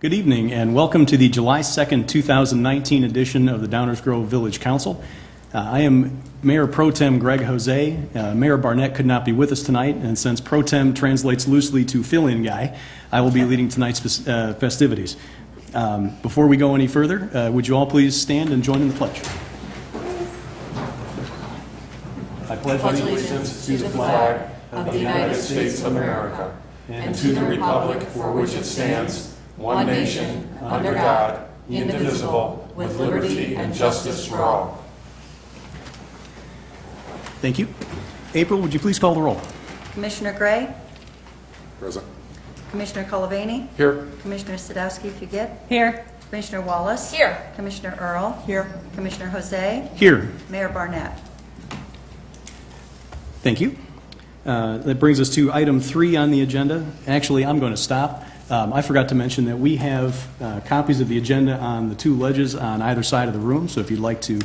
Good evening and welcome to the July 2nd, 2019 edition of the Downers Grove Village Council. I am Mayor Pro Tem Greg Jose. Mayor Barnett could not be with us tonight, and since Pro Tem translates loosely to fill-in guy, I will be leading tonight's festivities. Before we go any further, would you all please stand and join in the pledge? I pledge allegiance to the flag of the United States of America and to the republic for which it stands, one nation, under God, indivisible, with liberty and justice for all. Thank you. April, would you please call the roll? Commissioner Gray? Present. Commissioner Colavani? Here. Commissioner Sadowski-Fugit? Here. Commissioner Wallace? Here. Commissioner Earl? Here. Commissioner Jose? Here. Mayor Barnett? Thank you. That brings us to item 3 on the agenda. Actually, I'm going to stop. I forgot to mention that we have copies of the agenda on the 2 ledges on either side of the room, so if you'd like to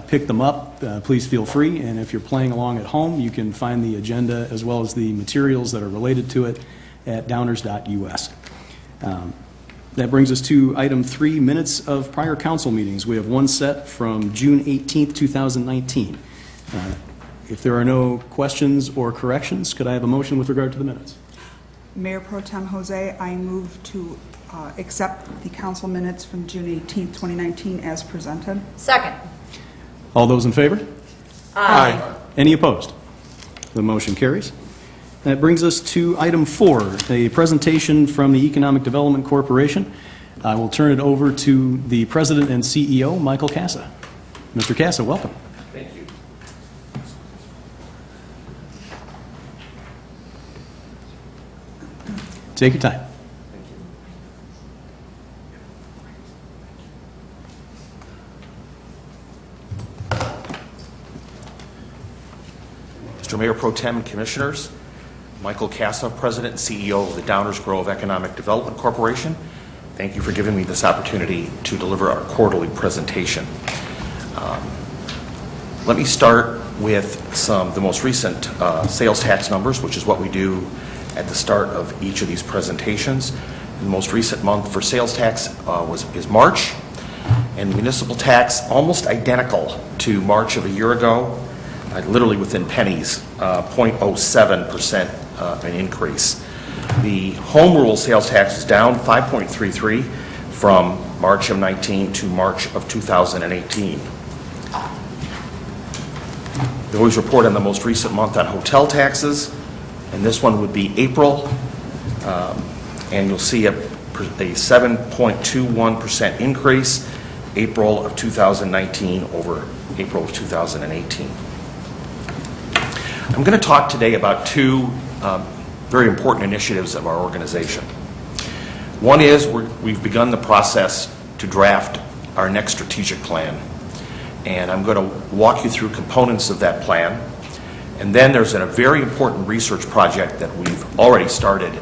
pick them up, please feel free. And if you're playing along at home, you can find the agenda as well as the materials that are related to it at downers.us. That brings us to item 3, minutes of prior council meetings. We have one set from June 18th, 2019. If there are no questions or corrections, could I have a motion with regard to the minutes? Mayor Pro Tem Jose, I move to accept the council minutes from June 18th, 2019 as presented. Second. All those in favor? Aye. Any opposed? The motion carries. That brings us to item 4, a presentation from the Economic Development Corporation. I will turn it over to the President and CEO, Michael Casa. Mr. Casa, welcome. Thank you. Take your time. Mr. Mayor Pro Tem and Commissioners, Michael Casa, President and CEO of the Downers Grove Economic Development Corporation. Thank you for giving me this opportunity to deliver our quarterly presentation. Let me start with the most recent sales tax numbers, which is what we do at the start of each of these presentations. The most recent month for sales tax is March, and municipal tax almost identical to March of a year ago, literally within pennies, 0.07% an increase. The home rule sales tax is down 5.33 from March of 19 to March of 2018. We always report on the most recent month on hotel taxes, and this one would be April, and you'll see a 7.21% increase, April of 2019 over April of 2018. I'm going to talk today about 2 very important initiatives of our organization. One is we've begun the process to draft our next strategic plan, and I'm going to walk you through components of that plan. And then there's a very important research project that we've already started,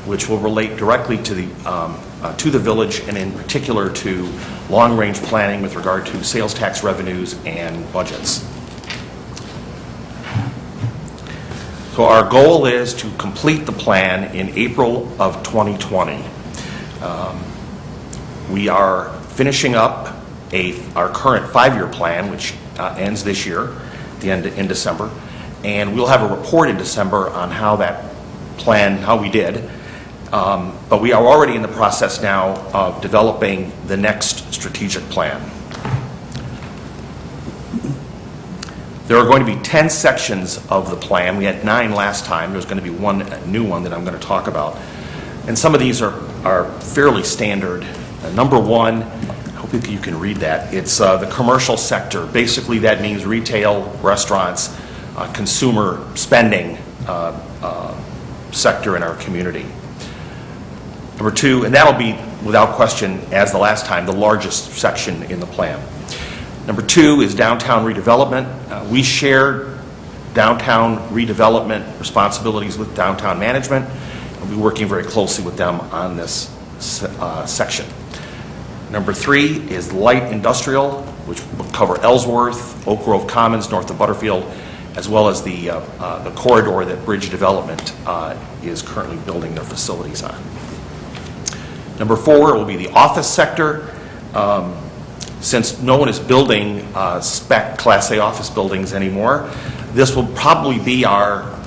which will relate directly to the village, and in particular to long-range planning with regard to sales tax revenues and budgets. So our goal is to complete the plan in April of 2020. We are finishing up our current 5-year plan, which ends this year, in December. And we'll have a report in December on how that plan, how we did. But we are already in the process now of developing the next strategic plan. There are going to be 10 sections of the plan. We had 9 last time. There's going to be one new one that I'm going to talk about. And some of these are fairly standard. Number 1, I hope you can read that. It's the commercial sector. Basically, that means retail, restaurants, consumer spending sector in our community. Number 2, and that'll be, without question, as the last time, the largest section in the plan. Number 2 is downtown redevelopment. We share downtown redevelopment responsibilities with downtown management. We'll be working very closely with them on this section. Number 3 is light industrial, which will cover Ellsworth, Oak Grove Commons, north of Butterfield, as well as the corridor that Bridge Development is currently building their facilities on. Number 4 will be the office sector. Since no one is building spec Class A office buildings anymore, this will probably be our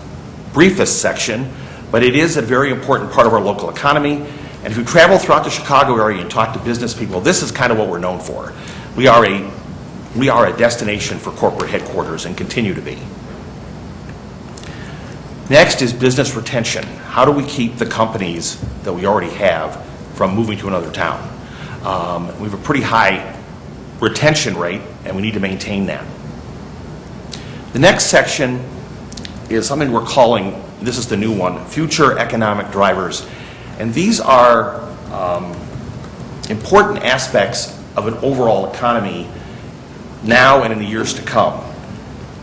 briefest section, but it is a very important part of our local economy. And if you travel throughout the Chicago area and talk to business people, this is kind of what we're known for. We are a destination for corporate headquarters and continue to be. Next is business retention. How do we keep the companies that we already have from moving to another town? We have a pretty high retention rate, and we need to maintain that. The next section is something we're calling, this is the new one, future economic drivers. And these are important aspects of an overall economy now and in the years to come.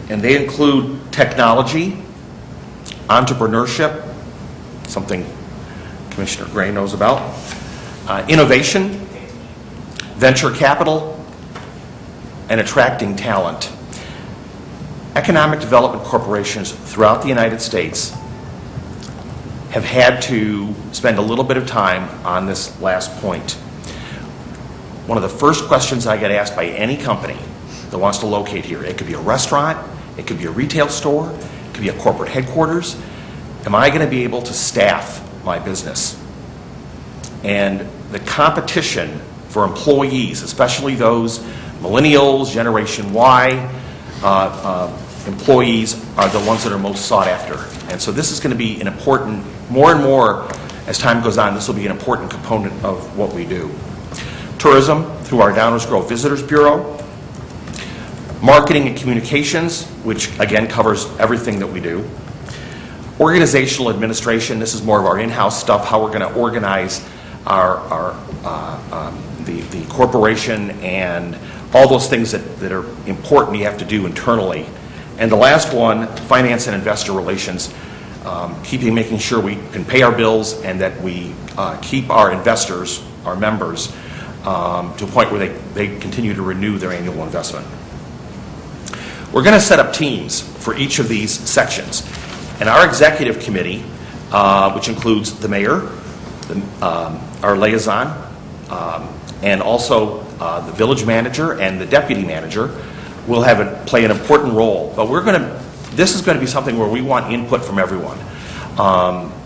And they include technology, entrepreneurship, something Commissioner Gray knows about, innovation, venture capital, and attracting talent. Economic development corporations throughout the United States have had to spend a little bit of time on this last point. One of the first questions I get asked by any company that wants to locate here, it could be a restaurant, it could be a retail store, it could be a corporate headquarters, am I going to be able to staff my business? And the competition for employees, especially those millennials, Generation Y, employees are the ones that are most sought after. And so this is going to be an important, more and more as time goes on, this will be an important component of what we do. Tourism through our Downers Grove Visitors Bureau. Marketing and communications, which again covers everything that we do. Organizational administration, this is more of our in-house stuff, how we're going to organize the corporation and all those things that are important you have to do internally. And the last one, finance and investor relations, making sure we can pay our bills and that we keep our investors, our members, to a point where they continue to renew their annual investment. We're going to set up teams for each of these sections. And our executive committee, which includes the mayor, our liaison, and also the village manager and the deputy manager, will play an important role. But this is going to be something where we want input from everyone.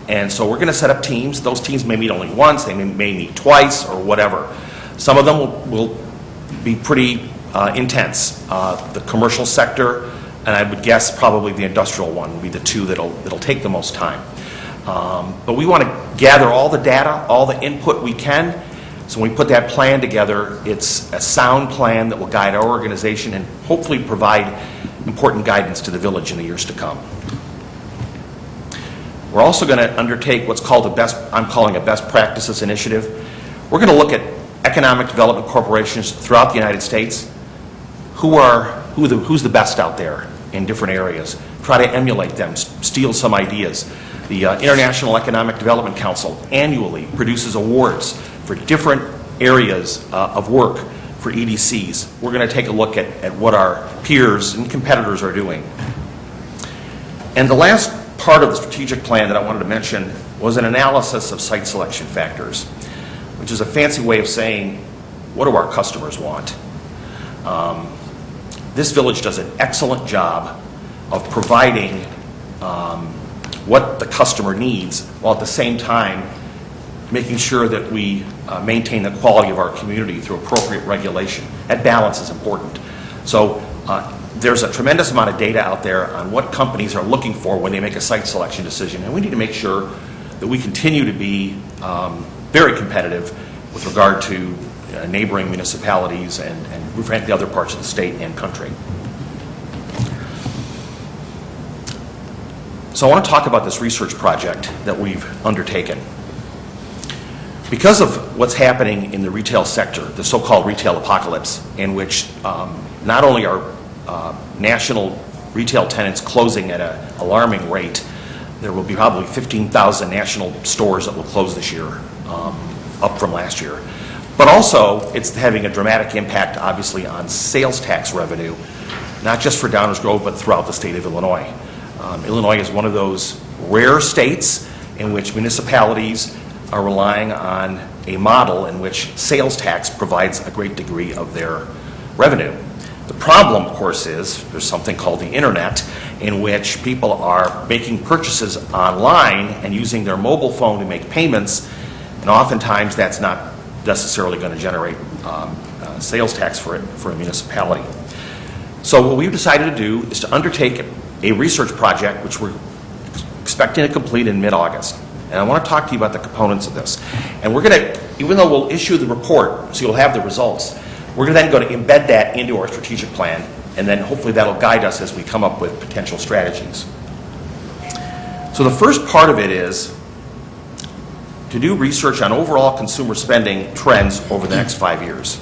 And so we're going to set up teams. Those teams may meet only once, they may meet twice or whatever. Some of them will be pretty intense. The commercial sector, and I would guess probably the industrial one will be the two that'll take the most time. But we want to gather all the data, all the input we can. So when we put that plan together, it's a sound plan that will guide our organization and hopefully provide important guidance to the village in the years to come. We're also going to undertake what's called I'm calling a best practices initiative. We're going to look at economic development corporations throughout the United States. Who's the best out there in different areas? Try to emulate them, steal some ideas. The International Economic Development Council annually produces awards for different areas of work for EDCs. We're going to take a look at what our peers and competitors are doing. And the last part of the strategic plan that I wanted to mention was an analysis of site selection factors, which is a fancy way of saying, what do our customers want? This village does an excellent job of providing what the customer needs, while at the same time making sure that we maintain the quality of our community through appropriate regulation. That balance is important. So there's a tremendous amount of data out there on what companies are looking for when they make a site selection decision, and we need to make sure that we continue to be very competitive with regard to neighboring municipalities and frankly other parts of the state and country. So I want to talk about this research project that we've undertaken. Because of what's happening in the retail sector, the so-called retail apocalypse, in which not only are national retail tenants closing at an alarming rate, there will be probably 15,000 national stores that will close this year, up from last year. But also, it's having a dramatic impact, obviously, on sales tax revenue, not just for Downers Grove, but throughout the state of Illinois. Illinois is one of those rare states in which municipalities are relying on a model in which sales tax provides a great degree of their revenue. The problem, of course, is there's something called the internet in which people are making purchases online and using their mobile phone to make payments, and oftentimes that's not necessarily going to generate sales tax for a municipality. So what we've decided to do is to undertake a research project which we're expecting to complete in mid-August. And I want to talk to you about the components of this. And we're going to, even though we'll issue the report, so you'll have the results, we're going to then go to embed that into our strategic plan, and then hopefully that'll guide us as we come up with potential strategies. So the first part of it is to do research on overall consumer spending trends over the next 5 years.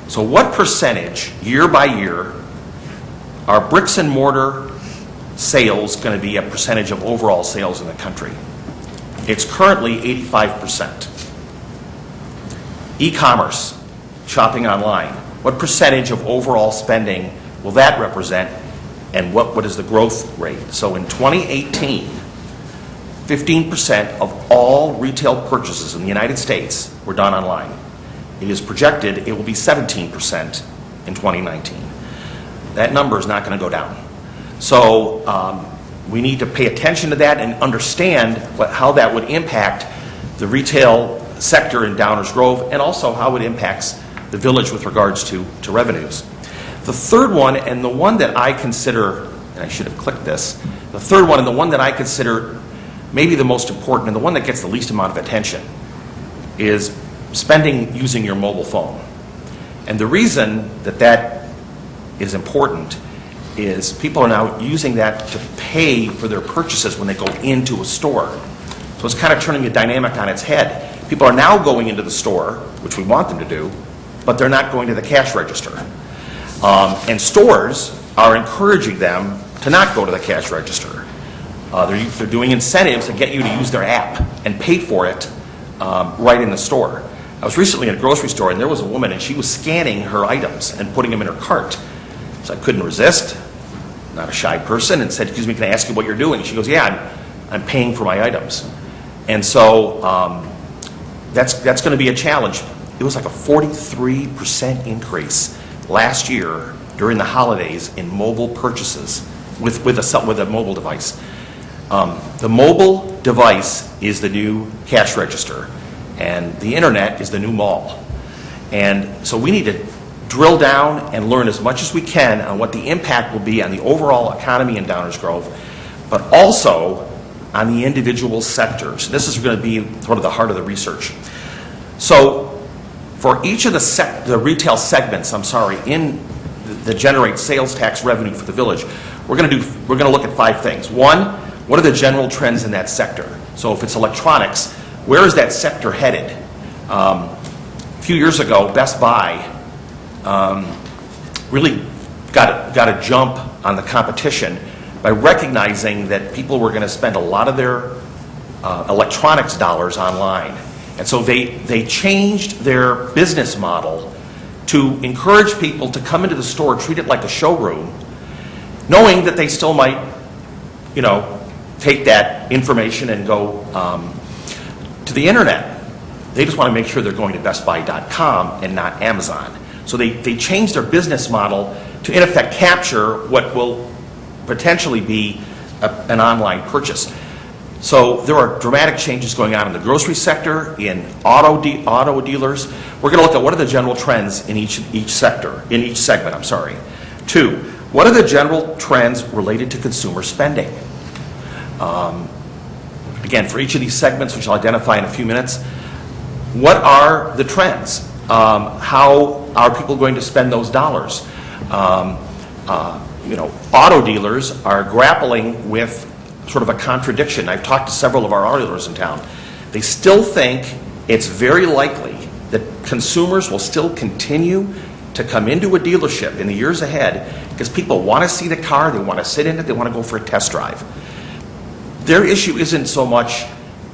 So what percentage, year by year, are bricks and mortar sales going to be a percentage of overall sales in the country? It's currently 85%. E-commerce, shopping online, what percentage of overall spending will that represent, and what is the growth rate? So in 2018, 15% of all retail purchases in the United States were done online. It is projected it will be 17% in 2019. That number is not going to go down. So we need to pay attention to that and understand how that would impact the retail sector in Downers Grove, and also how it impacts the village with regards to revenues. The third one, and the one that I consider, and I should have clicked this, the third one and the one that I consider maybe the most important and the one that gets the least amount of attention, is spending using your mobile phone. And the reason that is important is people are now using that to pay for their purchases when they go into a store. So it's kind of turning the dynamic on its head. People are now going into the store, which we want them to do, but they're not going to the cash register. And stores are encouraging them to not go to the cash register. They're doing incentives to get you to use their app and pay for it right in the store. I was recently in a grocery store, and there was a woman, and she was scanning her items and putting them in her cart. So I couldn't resist, not a shy person, and said, "Excuse me, can I ask you what you're doing?" She goes, "Yeah, I'm paying for my items." And so that's going to be a challenge. It was like a 43% increase last year during the holidays in mobile purchases with a mobile device. The mobile device is the new cash register, and the internet is the new mall. And so we need to drill down and learn as much as we can on what the impact will be on the overall economy in Downers Grove, but also on the individual sectors. This is going to be sort of the heart of the research. So for each of the retail segments, that generate sales tax revenue for the village, we're going to look at 5 things. One, what are the general trends in that sector? So if it's electronics, where is that sector headed? A few years ago, Best Buy really got a jump on the competition by recognizing that people were going to spend a lot of their electronics dollars online. And so they changed their business model to encourage people to come into the store, treat it like a showroom, knowing that they still might, take that information and go to the internet. They just want to make sure they're going to bestbuy.com and not Amazon. So they changed their business model to, in effect, capture what will potentially be an online purchase. So there are dramatic changes going on in the grocery sector, in auto dealers. We're going to look at what are the general trends in each segment. 2, what are the general trends related to consumer spending? Again, for each of these segments, which I'll identify in a few minutes, what are the trends? How are people going to spend those dollars? Auto dealers are grappling with sort of a contradiction. I've talked to several of our auto dealers in town. They still think it's very likely that consumers will still continue to come into a dealership in the years ahead because people want to see the car, they want to sit in it, they want to go for a test drive. Their issue isn't so much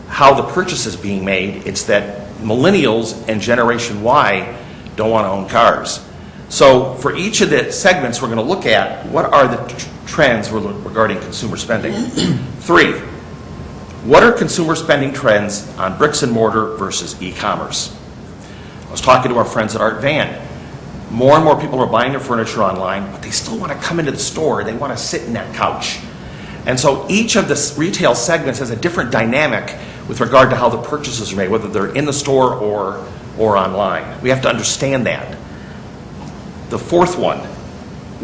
how the purchase is being made, it's that millennials and Generation Y don't want to own cars. So for each of the segments, we're going to look at what are the trends regarding consumer spending. 3, What are consumer spending trends on bricks and mortar versus e-commerce? I was talking to our friends at Art Van. More and more people are buying their furniture online, but they still want to come into the store. They want to sit in that couch. And so each of the retail segments has a different dynamic with regard to how the purchases are made, whether they're in the store or online. We have to understand that. The fourth one,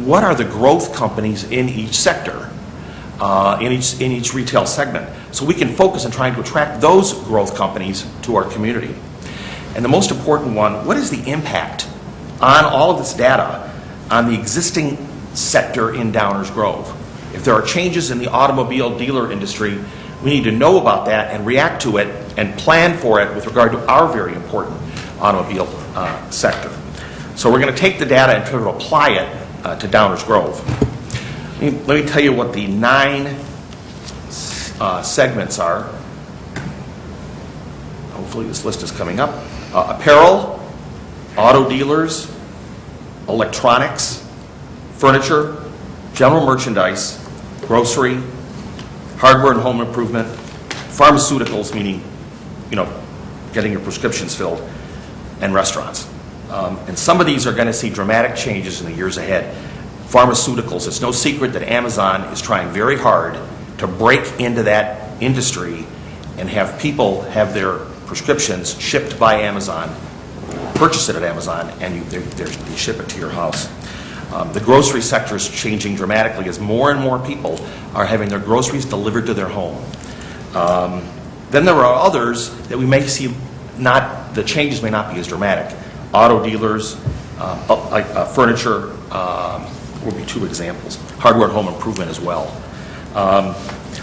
what are the growth companies in each sector, in each retail segment? So we can focus on trying to attract those growth companies to our community. And the most important one, what is the impact on all of this data on the existing sector in Downers Grove? If there are changes in the automobile dealer industry, we need to know about that and react to it and plan for it with regard to our very important automobile sector. So we're going to take the data and try to apply it to Downers Grove. Let me tell you what the 9 segments are. Hopefully this list is coming up. Apparel, auto dealers, electronics, furniture, general merchandise, grocery, hardware and home improvement, pharmaceuticals, meaning, getting your prescriptions filled, and restaurants. And some of these are going to see dramatic changes in the years ahead. Pharmaceuticals, it's no secret that Amazon is trying very hard to break into that industry and have people have their prescriptions shipped by Amazon, purchase it at Amazon, and they ship it to your house. The grocery sector is changing dramatically as more and more people are having their groceries delivered to their home. Then there are others that we may see the changes may not be as dramatic. Auto dealers, furniture will be 2 examples. Hardware and home improvement as well.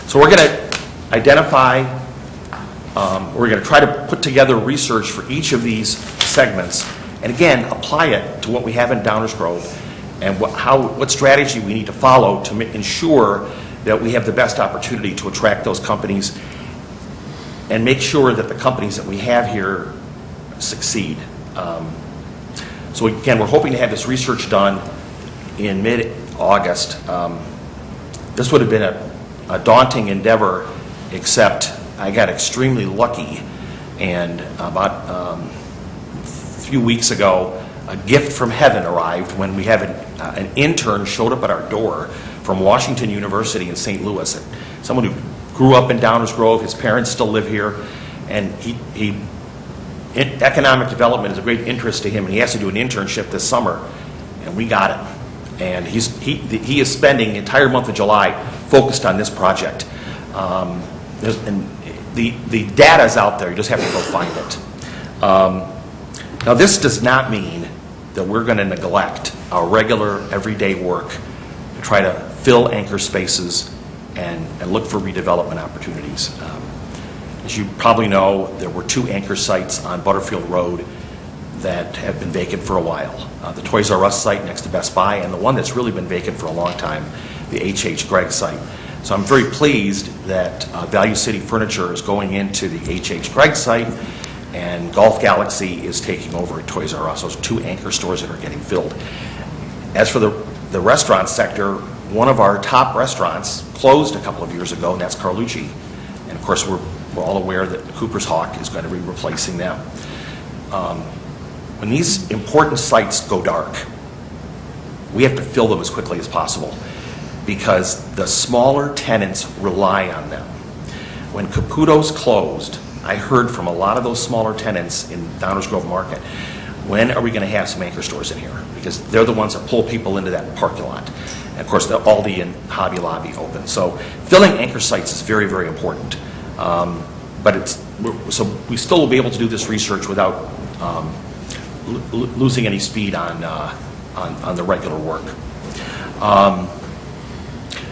So we're going to identify, we're going to try to put together research for each of these segments, and again, apply it to what we have in Downers Grove and what strategy we need to follow to ensure that we have the best opportunity to attract those companies and make sure that the companies that we have here succeed. So again, we're hoping to have this research done in mid-August. This would have been a daunting endeavor, except I got extremely lucky, and about a few weeks ago, a gift from heaven arrived when we have an intern showed up at our door from Washington University in St. Louis. Someone who grew up in Downers Grove, his parents still live here, and economic development is a great interest to him, and he has to do an internship this summer, and we got him. And he is spending the entire month of July focused on this project. And the data is out there, you just have to go find it. Now this does not mean that we're going to neglect our regular everyday work to try to fill anchor spaces and look for redevelopment opportunities. As you probably know, there were 2 anchor sites on Butterfield Road that have been vacant for a while. The Toys R Us site next to Best Buy, and the one that's really been vacant for a long time, the H.H. Gregg site. So I'm very pleased that Value City Furniture is going into the H.H. Gregg site, and Golf Galaxy is taking over at Toys R Us. Those are 2 anchor stores that are getting filled. As for the restaurant sector, one of our top restaurants closed a couple of years ago, and that's Carlucci. And of course, we're all aware that Cooper's Hawk is going to be replacing them. When these important sites go dark, we have to fill them as quickly as possible because the smaller tenants rely on them. When Caputo's closed, I heard from a lot of those smaller tenants in Downers Grove Market, when are we going to have some anchor stores in here? Because they're the ones that pull people into that parking lot. And of course, the Aldi and Hobby Lobby open. So filling anchor sites is very, very important. So we still will be able to do this research without losing any speed on the regular work.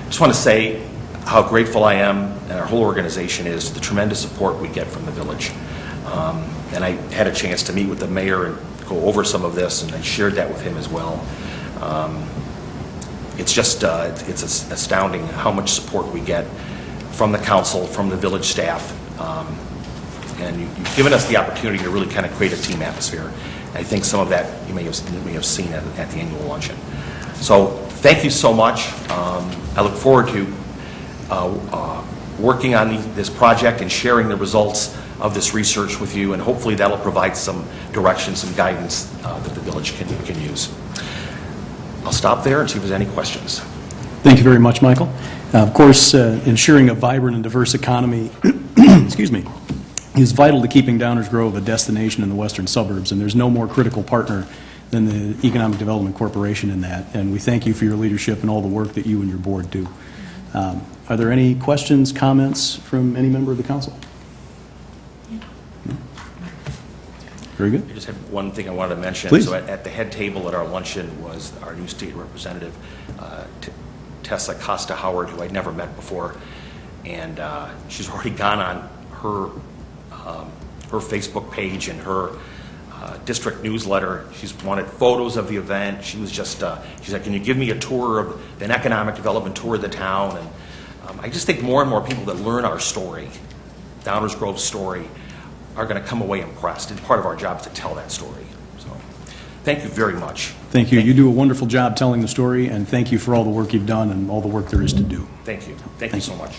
Just want to say how grateful I am and our whole organization is to the tremendous support we get from the village. And I had a chance to meet with the mayor and go over some of this, and I shared that with him as well. It's just it's astounding how much support we get from the council, from the village staff, and you've given us the opportunity to really kind of create a team atmosphere. I think some of that you may have seen at the annual luncheon. So thank you so much. I look forward to working on this project and sharing the results of this research with you, and hopefully that'll provide some direction, some guidance that the village can use. I'll stop there and see if there's any questions. Thank you very much, Michael. Of course, ensuring a vibrant and diverse economy excuse me, is vital to keeping Downers Grove a destination in the western suburbs, and there's no more critical partner than the Economic Development Corporation in that. And we thank you for your leadership and all the work that you and your board do. Are there any questions, comments from any member of the council? No? Very good. I just have one thing I wanted to mention. Please. So at the head table at our luncheon was our new state representative, Tessa Costa Howard, who I'd never met before, and she's already gone on her Facebook page and her district newsletter. She's wanted photos of the event. She was just, she's like, can you give me a tour of an economic development tour of the town? And I just think more and more people that learn our story, Downers Grove's story, are going to come away impressed. And part of our job is to tell that story. So thank you very much. Thank you. You do a wonderful job telling the story, and thank you for all the work you've done and all the work there is to do. Thank you. Thank you so much.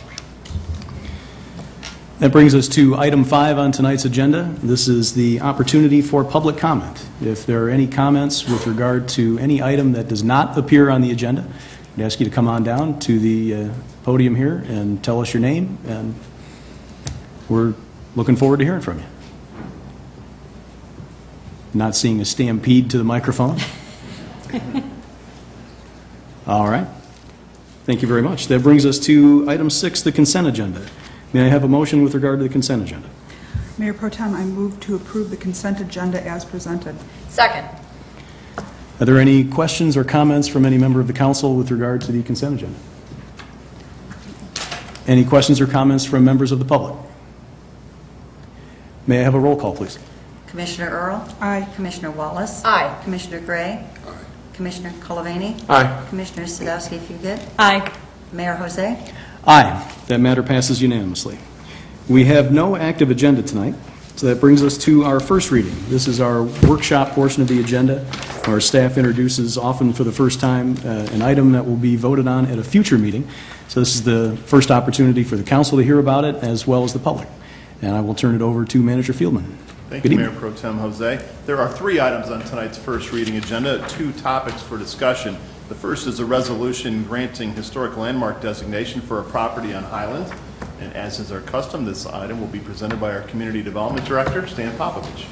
That brings us to item 5 on tonight's agenda. This is the opportunity for public comment. If there are any comments with regard to any item that does not appear on the agenda, I'd ask you to come on down to the podium here and tell us your name, and we're looking forward to hearing from you. Not seeing a stampede to the microphone. All right. Thank you very much. That brings us to item 6, the consent agenda. May I have a motion with regard to the consent agenda? Mayor Pro Tem, I move to approve the consent agenda as presented. Second. Are there any questions or comments from any member of the council with regard to the consent agenda? Any questions or comments from members of the public? May I have a roll call, please? Commissioner Earl? Aye. Commissioner Wallace? Aye. Commissioner Gray? Aye. Commissioner Kolovany? Aye. Commissioner Sadowski-Fugit? Aye. Mayor Jose? Aye. That matter passes unanimously. We have no active agenda tonight, so that brings us to our first reading. This is our workshop portion of the agenda. Our staff introduces, often for the first time, an item that will be voted on at a future meeting. So this is the first opportunity for the council to hear about it, as well as the public. And I will turn it over to Manager Fieldman. Thank Good you, evening. Mayor Pro Tem Jose. There are 3 items on tonight's first reading agenda, 2 topics for discussion. The first is a resolution granting historic landmark designation for a property on Highland. And as is our custom, this item will be presented by our Community Development Director, Stan Popovich.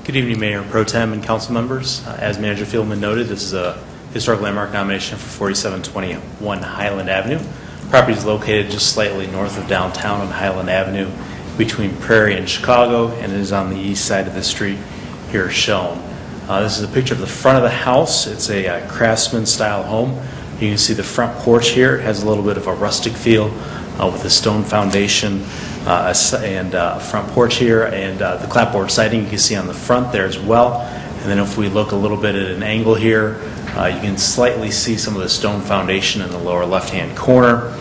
Good evening, Mayor Pro Tem and council members. As Manager Fieldman noted, this is a historic landmark nomination for 4721 Highland Avenue. The property is located just slightly north of downtown on Highland Avenue between Prairie and Chicago, and it is on the east side of the street here shown. This is a picture of the front of the house. It's a craftsman-style home. You can see the front porch here. It has a little bit of a rustic feel with a stone foundation and front porch here, and the clapboard siding you can see on the front there as well. And then if we look a little bit at an angle here, you can slightly see some of the stone foundation in the lower left-hand corner.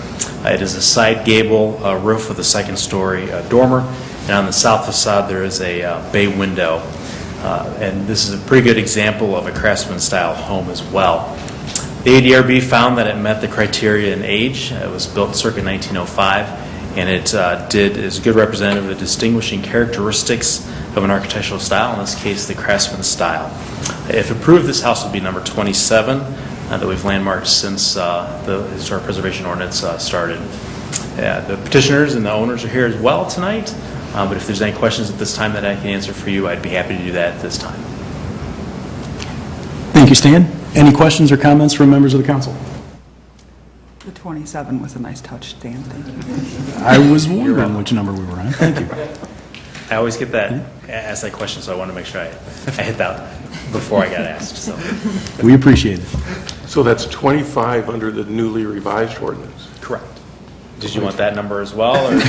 It is a side gable roof with a second-story dormer, and on the south facade there is a bay window. And this is a pretty good example of a craftsman-style home as well. The ADRB found that it met the criteria in age. It was built circa 1905, and it is a good representative of the distinguishing characteristics of an architectural style, in this case the craftsman style. If approved, this house would be number 27 that we've landmarked since the Historic Preservation Ordinance started. The petitioners and the owners are here as well tonight, but if there's any questions at this time that I can answer for you, I'd be happy to do that at this time. Thank you, Stan. Any questions or comments from members of the council? The 27 was a nice touch, Stan. Thank you. I was wondering which number we were on. Thank you. I always get that asked that question, so I want to make sure I hit that before I got asked. So. We appreciate it. So that's 25 under the newly revised ordinance. Correct. Did you want that number as well? Or?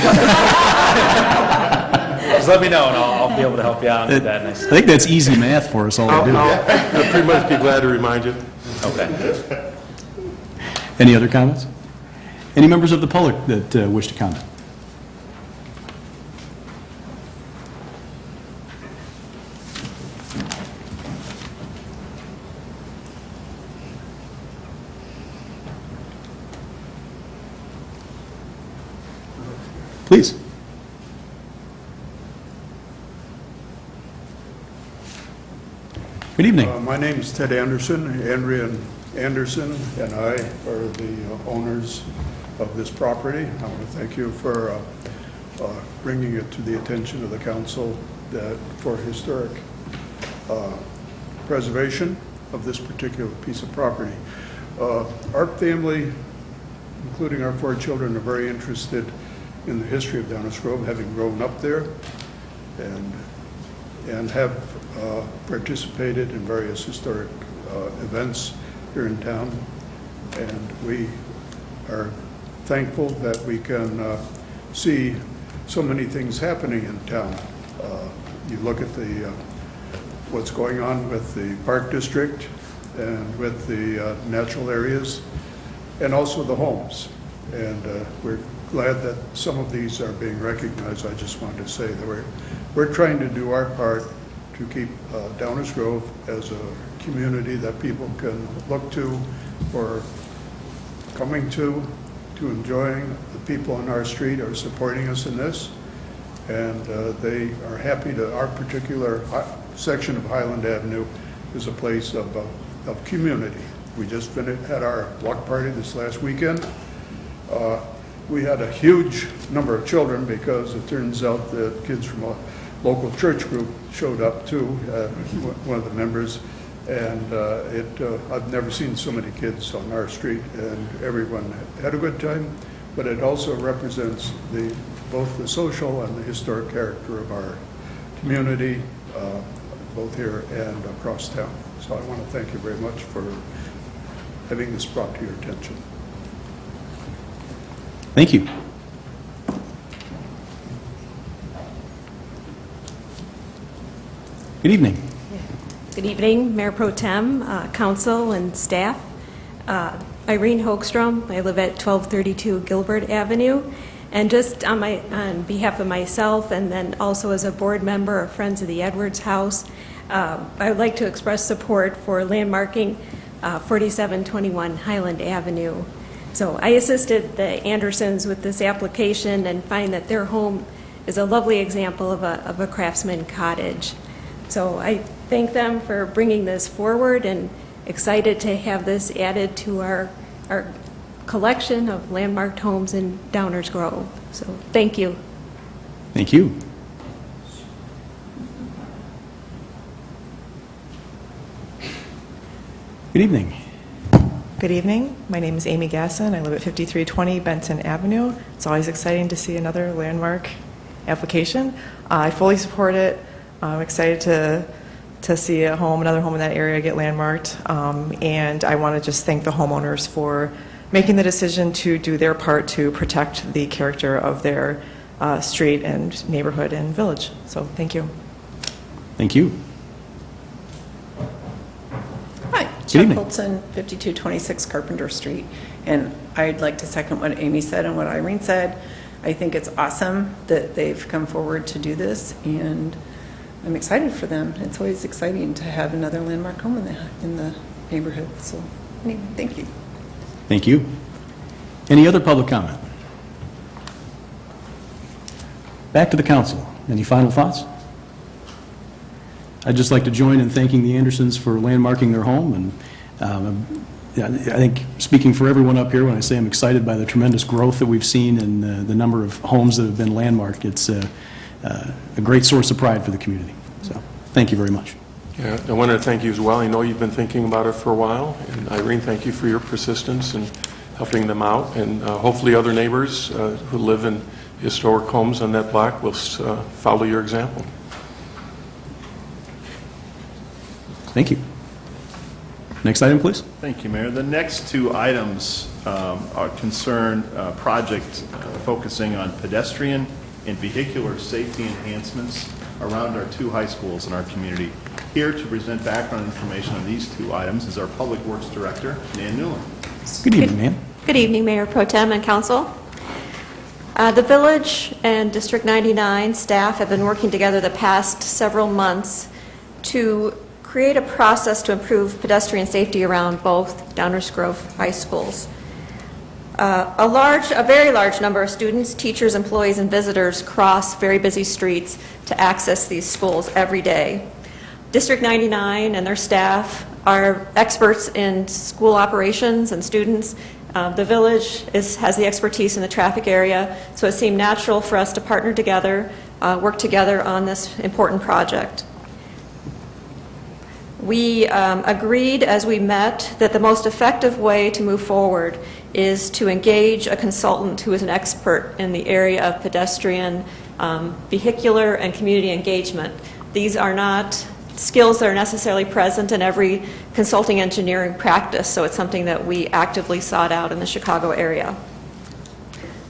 Just let me know, and I'll be able to help you out and do that next I think that's easy math for us all to do. I'll pretty much be glad to remind you. Okay. Any other comments? Any members of the public that wish to comment? Please. Good evening. My name is Ted Anderson. Andrea Anderson and I are the owners of this property. I want to thank you for bringing it to the attention of the council that for historic preservation of this particular piece of property. Our family, including our 4 children, are very interested in the history of Downers Grove, having grown up there, and have participated in various historic events here in town. And we are thankful that we can see so many things happening in town. You look at what's going on with the Park District and with the natural areas, and also the homes. And we're glad that some of these are being recognized. I just wanted to say that we're trying to do our part to keep Downers Grove as a community that people can look to for coming to enjoying. The people on our street are supporting us in this, and they are happy to. Our particular section of Highland Avenue is a place of community. We just had our block party this last weekend. We had a huge number of children because it turns out that kids from a local church group showed up too, one of the members, and I've never seen so many kids on our street, and everyone had a good time, but it also represents both the social and the historic character of our community, both here and across town. So I want to thank you very much for having this brought to your attention. Thank you. Good evening. Good evening, Mayor Pro Tem, Council, and staff. Irene Hoekstrom. I live at 1232 Gilbert Avenue. And just on behalf of myself, and then also as a board member of Friends of the Edwards House, I would like to express support for landmarking 4721 Highland Avenue. So I assisted the Andersons with this application and find that their home is a lovely example of a craftsman cottage. So I thank them for bringing this forward and excited to have this added to our collection of landmarked homes in Downers Grove. So thank you. Thank you. Good evening. Good evening. My name is Amy Gasson. I live at 5320 Benton Avenue. It's always exciting to see another landmark application. I fully support it. I'm excited to see another home in that area get landmarked. And I want to just thank the homeowners for making the decision to do their part to protect the character of their street and neighborhood and village. So thank you. Thank you. Hi, Good Chuck evening. Holtzen, 5226 Carpenter Street. And I'd like to second what Amy said and what Irene said. I think it's awesome that they've come forward to do this, and I'm excited for them. It's always exciting to have another landmark home in the neighborhood. So anyway, thank you. Thank you. Any other public comment? Back to the council. Any final thoughts? I'd just like to join in thanking the Andersons for landmarking their home, and I think speaking for everyone up here when I say I'm excited by the tremendous growth that we've seen in the number of homes that have been landmarked. It's a great source of pride for the community. So thank you very much. Yeah, I wanted to thank you as well. I know you've been thinking about it for a while. And Irene, thank you for your persistence in helping them out. And hopefully other neighbors who live in historic homes on that block will follow your example. Thank you. Next item, please. Thank you, Mayor. The next 2 items are concern project focusing on pedestrian and vehicular safety enhancements around our 2 high schools in our community. Here to present background information on these 2 items is our Public Works Director, Nan Newland. Good evening, Nan. Good evening, Mayor Pro Tem and Council. The Village and District 99 staff have been working together the past several months to create a process to improve pedestrian safety around both Downers Grove high schools. A very large number of students, teachers, employees, and visitors cross very busy streets to access these schools every day. District 99 and their staff are experts in school operations and students. The village has the expertise in the traffic area, so it seemed natural for us to partner together, work together on this important project. We agreed as we met that the most effective way to move forward is to engage a consultant who is an expert in the area of pedestrian, vehicular, and community engagement. These are not skills that are necessarily present in every consulting engineering practice, so it's something that we actively sought out in the Chicago area.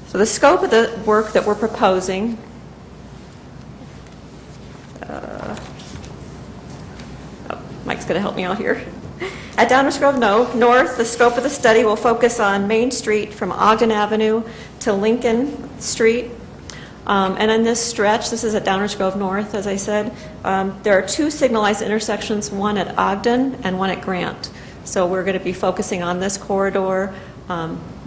So the scope of the work that we're proposing, Mike's going to help me out here. At Downers Grove North, the scope of the study will focus on Main Street from Ogden Avenue to Lincoln Street. And in this stretch, this is at Downers Grove North, as I said, there are two signalized intersections, one at Ogden and one at Grant. So we're going to be focusing on this corridor.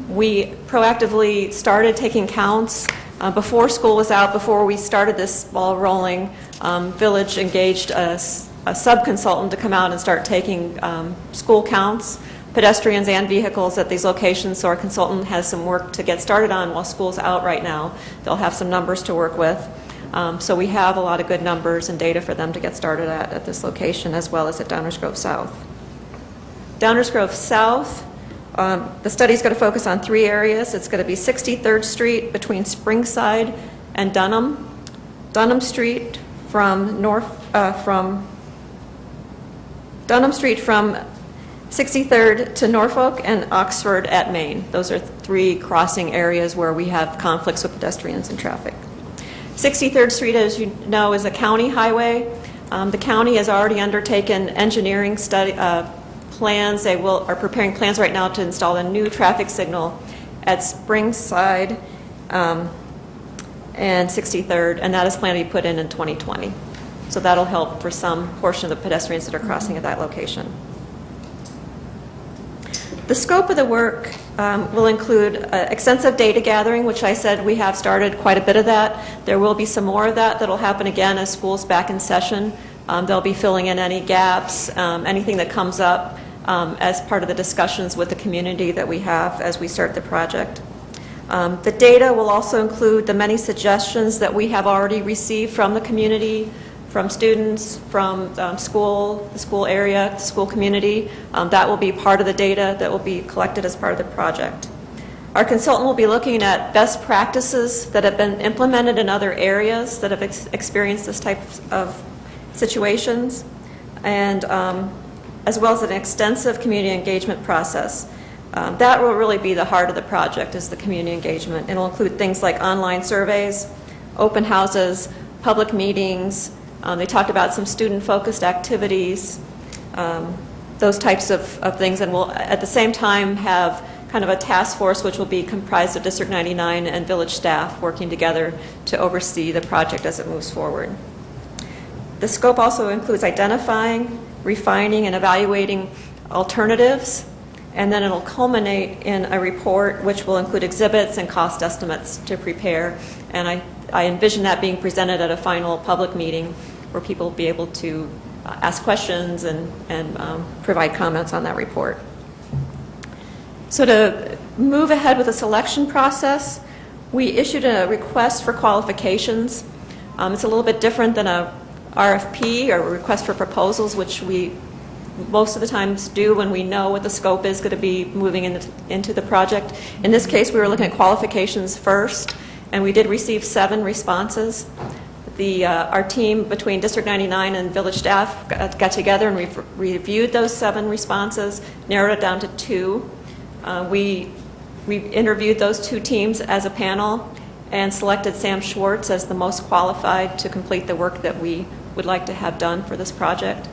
We proactively started taking counts before school was out, before we started this ball rolling. Village engaged a sub-consultant to come out and start taking school counts, pedestrians and vehicles at these locations, so our consultant has some work to get started on while school's out right now. They'll have some numbers to work with. So we have a lot of good numbers and data for them to get started at this location, as well as at Downers Grove South. Downers Grove South, the study is going to focus on three areas. It's going to be 63rd Street between Springside and Dunham, Dunham Street from Dunham Street from 63rd to Norfolk, and Oxford at Main. Those are three crossing areas where we have conflicts with pedestrians and traffic. 63rd Street, as you know, is a county highway. The county has already undertaken engineering study plans. They are preparing plans right now to install a new traffic signal at Springside and 63rd, and that is planned to be put in 2020. So that'll help for some portion of the pedestrians that are crossing at that location. The scope of the work will include extensive data gathering, which I said we have started quite a bit of that. There will be some more of that that'll happen again as school's back in session. They'll be filling in any gaps, anything that comes up as part of the discussions with the community that we have as we start the project. The data will also include the many suggestions that we have already received from the community, from students, from the school area, the school community. That will be part of the data that will be collected as part of the project. Our consultant will be looking at best practices that have been implemented in other areas that have experienced this type of situations, and as well as an extensive community engagement process. That will really be the heart of the project, is the community engagement. It'll include things like online surveys, open houses, public meetings. They talked about some student-focused activities, those types of things, and we'll at the same time have kind of a task force which will be comprised of District 99 and village staff working together to oversee the project as it moves forward. The scope also includes identifying, refining, and evaluating alternatives, and then it'll culminate in a report which will include exhibits and cost estimates to prepare, and I envision that being presented at a final public meeting where people will be able to ask questions and provide comments on that report. So to move ahead with the selection process, we issued a request for qualifications. It's a little bit different than a RFP, or a request for proposals, which we most of the times do when we know what the scope is going to be moving into the project. In this case, we were looking at qualifications first, and we did receive 7 responses. Our team between District 99 and village staff got together and reviewed those 7 responses, narrowed it down to 2. We interviewed those 2 teams as a panel and selected Sam Schwartz as the most qualified to complete the work that we would like to have done for this project.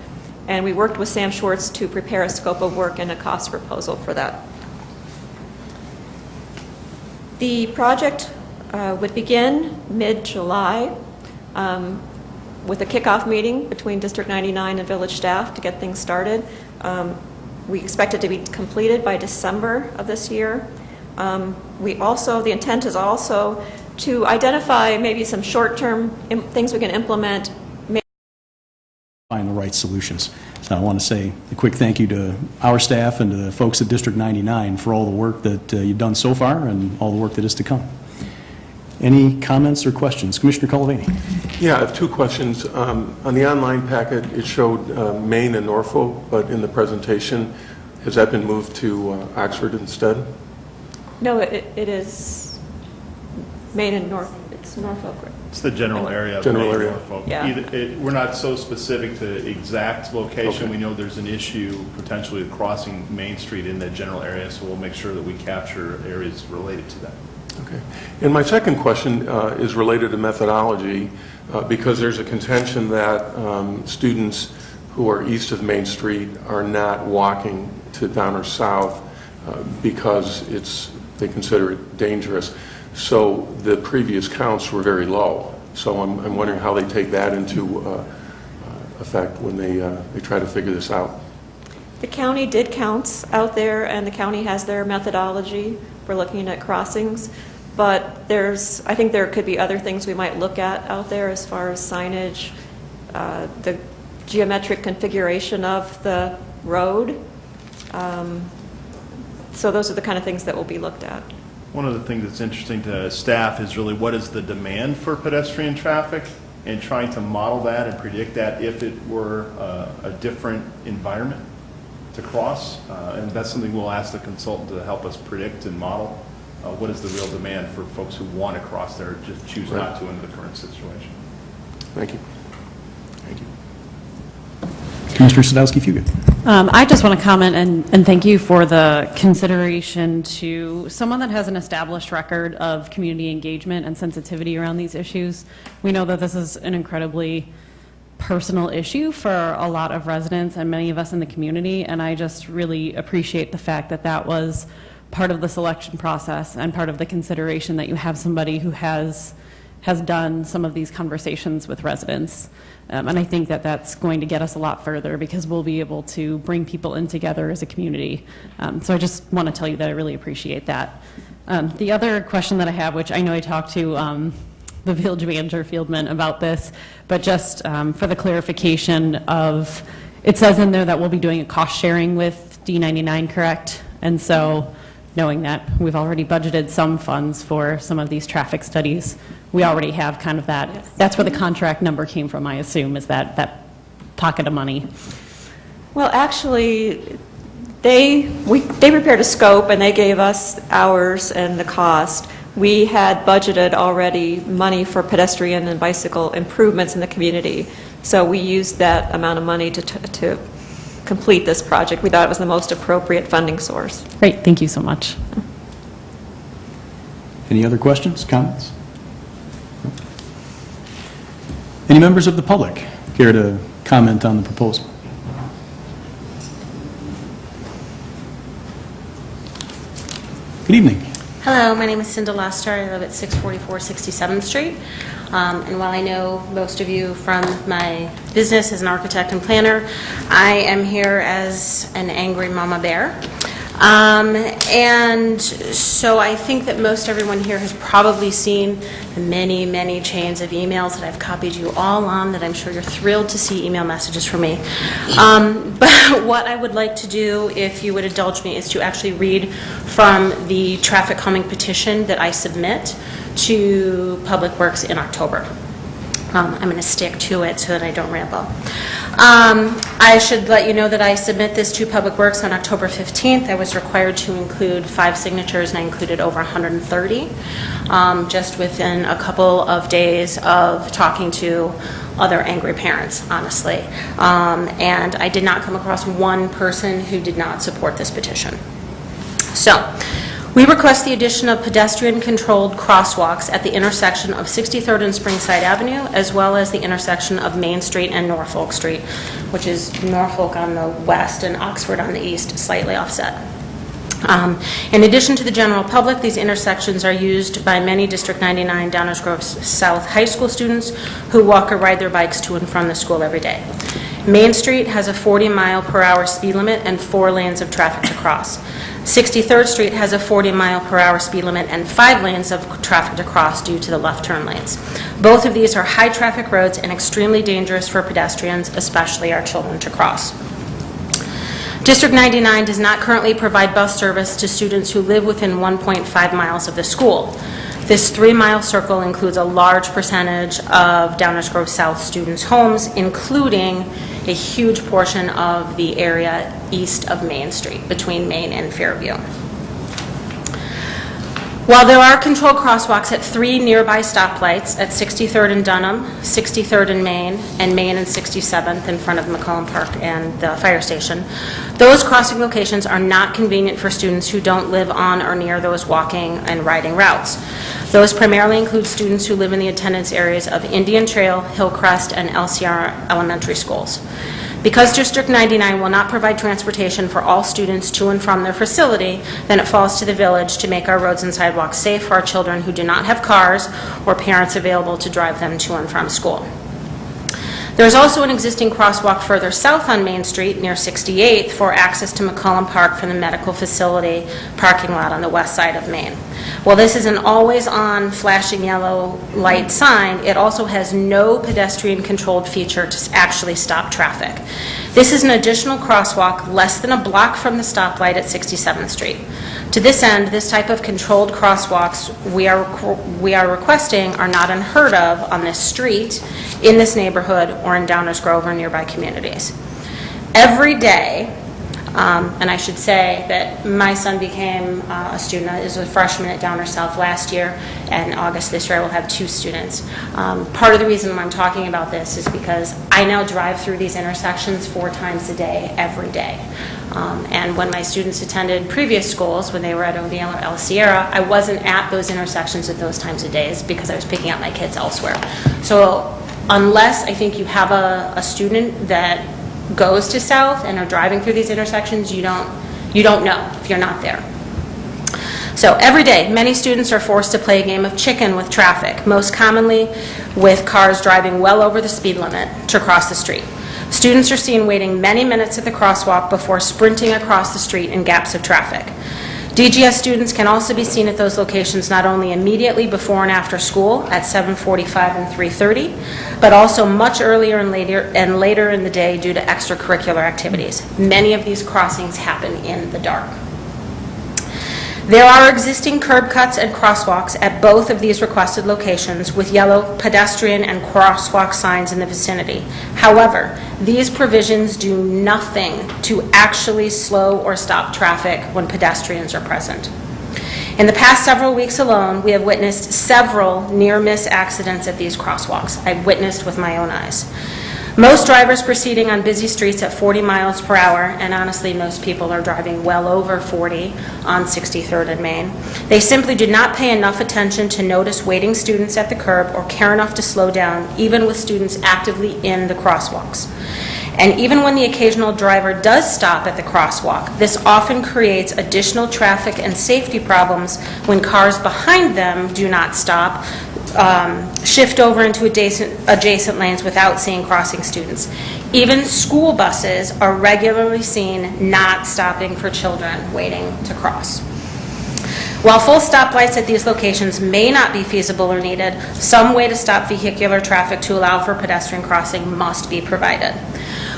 And we worked with Sam Schwartz to prepare a scope of work and a cost proposal for that. The project would begin mid-July with a kickoff meeting between District 99 and village staff to get things started. We expect it to be completed by December of this year. The intent is also to identify maybe some short-term things we can implement. Find the right solutions. So I want to say a quick thank you to our staff and to the folks at District 99 for all the work that you've done so far and all the work that is to come. Any comments or questions? Commissioner Cullivaney. Yeah, I have two questions. On the online packet, it showed Maine and Norfolk, but in the presentation, has that been moved to Oxford instead? No, it is Maine and it's Norfolk. It's the general area. General area. Norfolk. Yeah. We're not so specific to exact location. Okay. We know there's an issue potentially of crossing Main Street in that general area, so we'll make sure that we capture areas related to that. Okay. And my second question is related to methodology, because there's a contention that students who are east of Main Street are not walking to down or south because they consider it dangerous. So the previous counts were very low. So I'm wondering how they take that into effect when they try to figure this out. The county did counts out there, and the county has their methodology for looking at crossings. But I think there could be other things we might look at out there as far as signage, the geometric configuration of the road. So those are the kind of things that will be looked at. One of the things that's interesting to staff is really what is the demand for pedestrian traffic, and trying to model that and predict that if it were a different environment to cross. And that's something we'll ask the consultant to help us predict and model. What is the real demand for folks who want to cross there, just choose not to in the current situation. Thank you. Thank you. Commissioner Sadowski-Fugit. I just want to comment and thank you for the consideration to someone that has an established record of community engagement and sensitivity around these issues. We know that this is an incredibly personal issue for a lot of residents and many of us in the community, and I just really appreciate the fact that that was part of the selection process and part of the consideration that you have somebody who has done some of these conversations with residents. And I think that that's going to get us a lot further because we'll be able to bring people in together as a community. So I just want to tell you that I really appreciate that. The other question that I have, which I know I talked to the village manager Fieldman about this, but just for the clarification of, it says in there that we'll be doing a cost sharing with D99, correct? And so knowing that we've already budgeted some funds for some of these traffic studies, we already have kind of that. Yes. That's where the contract number came from, I assume, is that pocket of money. Well, actually, they prepared a scope and they gave us ours and the cost. We had budgeted already money for pedestrian and bicycle improvements in the community, so we used that amount of money to complete this project. We thought it was the most appropriate funding source. Great, thank you so much. Any other questions, comments? Any members of the public care to comment on the proposal? Good evening. Hello, my name is Cinda Lester. I live at 644 67th Street. And while I know most of you from my business as an architect and planner, I am here as an angry mama bear. And so I think that most everyone here has probably seen the many, many chains of emails that I've copied you all on, that I'm sure you're thrilled to see email messages from me. But what I would like to do, if you would indulge me, is to actually read from the traffic calming petition that I submit to Public Works in October. I'm going to stick to it so that I don't ramble. I should let you know that I submit this to Public Works on October 15th. I was required to include 5 signatures, and I included over 130, just within a couple of days of talking to other angry parents, honestly. And I did not come across one person who did not support this petition. So, we request the addition of pedestrian-controlled crosswalks at the intersection of 63rd and Springside Avenue, as well as the intersection of Main Street and Norfolk Street, which is Norfolk on the west and Oxford on the east, slightly offset. In addition to the general public, these intersections are used by many District 99 Downers Grove South High School students who walk or ride their bikes to and from the school every day. Main Street has a 40-mile-per-hour speed limit and 4 lanes of traffic to cross. 63rd Street has a 40-mile-per-hour speed limit and 5 lanes of traffic to cross due to the left turn lanes. Both of these are high-traffic roads and extremely dangerous for pedestrians, especially our children, to cross. District 99 does not currently provide bus service to students who live within 1.5 miles of the school. This 3-mile circle includes a large percentage of Downers Grove South students' homes, including a huge portion of the area east of Main Street, between Main and Fairview. While there are controlled crosswalks at 3 nearby stoplights at 63rd and Dunham, 63rd and Main and 67th in front of McCollum Park and the fire station, those crossing locations are not convenient for students who don't live on or near those walking and riding routes. Those primarily include students who live in the attendance areas of Indian Trail, Hillcrest, and LCR elementary schools. Because District 99 will not provide transportation for all students to and from their facility, then it falls to the village to make our roads and sidewalks safe for our children who do not have cars or parents available to drive them to and from school. There is also an existing crosswalk further south on Main Street near 68th for access to McCollum Park from the medical facility parking lot on the west side of Main. While this is an always-on flashing yellow light sign, it also has no pedestrian-controlled feature to actually stop traffic. This is an additional crosswalk less than a block from the stoplight at 67th Street. To this end, this type of controlled crosswalks we are requesting are not unheard of on this street, in this neighborhood, or in Downers Grove or nearby communities. Every day, and I should say that my son became a student, is a freshman at Downers South last year, and in August this year I will have 2 students. Part of the reason why I'm talking about this is because I now drive through these intersections 4 times a day, every day. And when my students attended previous schools, when they were at O'Neill or El Sierra, I wasn't at those intersections at those times of days because I was picking up my kids elsewhere. So unless I think you have a student that goes to South and are driving through these intersections, you don't know if you're not there. So every day, many students are forced to play a game of chicken with traffic, most commonly with cars driving well over the speed limit to cross the street. Students are seen waiting many minutes at the crosswalk before sprinting across the street in gaps of traffic. DGS students can also be seen at those locations not only immediately before and after school at 7:45 and 3:30, but also much earlier and later in the day due to extracurricular activities. Many of these crossings happen in the dark. There are existing curb cuts and crosswalks at both of these requested locations with yellow pedestrian and crosswalk signs in the vicinity. However, these provisions do nothing to actually slow or stop traffic when pedestrians are present. In the past several weeks alone, we have witnessed several near-miss accidents at these crosswalks. I've witnessed with my own eyes. Most drivers proceeding on busy streets at 40 miles per hour, and honestly most people are driving well over 40 on 63rd and Main. They simply do not pay enough attention to notice waiting students at the curb or care enough to slow down, even with students actively in the crosswalks. And even when the occasional driver does stop at the crosswalk, this often creates additional traffic and safety problems when cars behind them do not stop, shift over into adjacent lanes without seeing crossing students. Even school buses are regularly seen not stopping for children waiting to cross. While full stoplights at these locations may not be feasible or needed, some way to stop vehicular traffic to allow for pedestrian crossing must be provided.